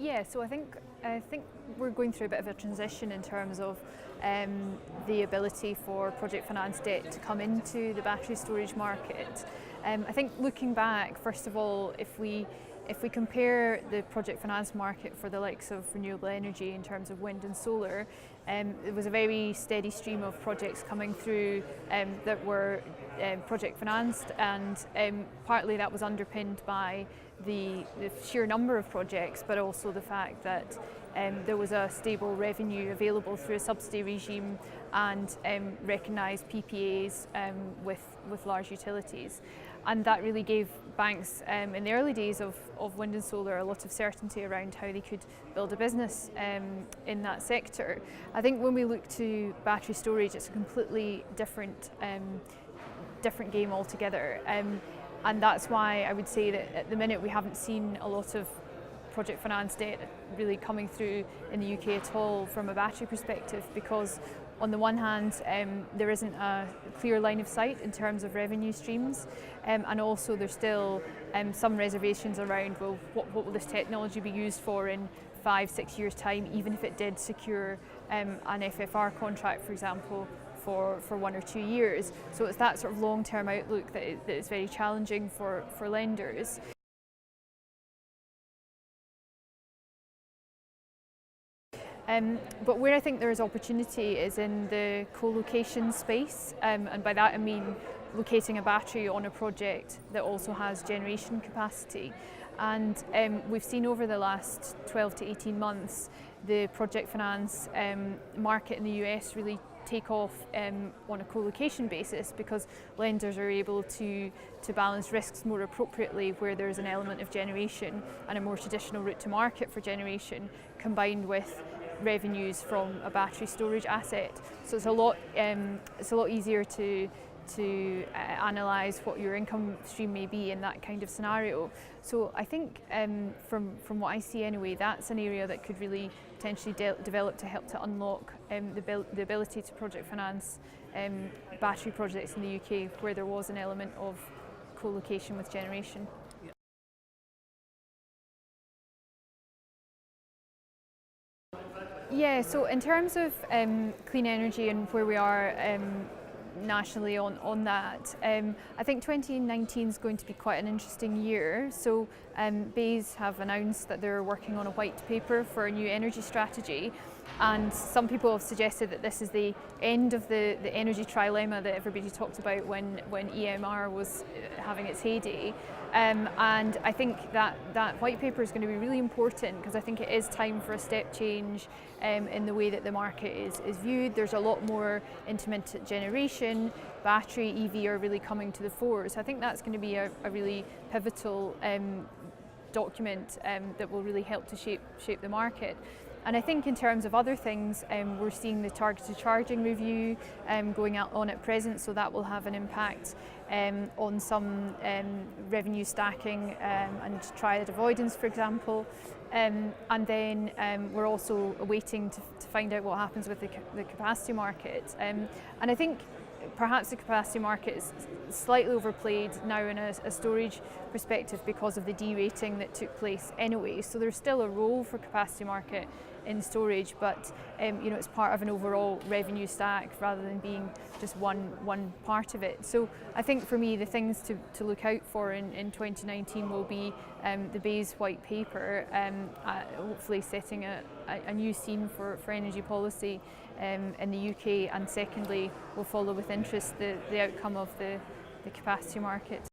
Yeah, so I think we're going through a bit of a transition in terms of the ability for project finance debt to come into the battery storage market. I think looking back, first of all, if we compare the project finance market for the likes of renewable energy in terms of wind and solar, there was a very steady stream of projects coming through that were project financed, and partly that was underpinned by the sheer number of projects, but also the fact that there was a stable revenue available through a subsidy regime and recognised PPAs with large utilities. And that really gave banks in the early days of wind and solar a lot of certainty around how they could build a business in that sector. I think when we look to battery storage, it's a completely different game altogether. And that's why I would say that at the minute we haven't seen a lot of project finance debt really coming through in the UK at all from a battery perspective, because on the one hand there isn't a clear line of sight in terms of revenue streams, and also there's still some reservations around, well, what will this technology be used for in 5-6 years time, even if it did secure an FFR contract, for example, for 1 or 2 years. So it's that sort of long-term outlook that is very challenging for lenders. But where I think there is opportunity is in the co-location space, and by that I mean locating a battery on a project that also has generation capacity. And we've seen over the last 12 to 18 months the project finance market in the US really take off on a co-location basis, because lenders are able to balance risks more appropriately where there's an element of generation and a more traditional route to market for generation combined with revenues from a battery storage asset. So it's a lot easier to analyse what your income stream may be in that kind of scenario. So I think from what I see anyway, that's an area that could really potentially develop to help to unlock the ability to project finance battery projects in the UK where there was an element of co-location with generation. Yeah, so in terms of clean energy and where we are nationally on that, I think 2019 is going to be quite an interesting year. So BEIS have announced that they're working on a white paper for a new energy strategy, and some people have suggested that this is the end of the energy trilemma that everybody talked about when EMR was having its heyday. And I think that white paper is going to be really important, because I think it is time for a step change in the way that the market is viewed. There's a lot more intermittent generation, battery, EV are really coming to the fore. So I think that's going to be a really pivotal document that will really help to shape the market. And I think in terms of other things, we're seeing the targeted charging review going on at present, so that will have an impact on some revenue stacking and triad avoidance, for example. And then we're also waiting to find out what happens with the capacity market. And I think perhaps the capacity market is slightly overplayed now in a storage perspective because of the derating that took place anyway. So there's still a role for capacity market in storage, but it's part of an overall revenue stack rather than being just one part of it. So I think for me the things to look out for in 2019 will be the BEIS white paper, hopefully setting a new scene for energy policy in the UK, and secondly we'll follow with interest the outcome of the capacity market.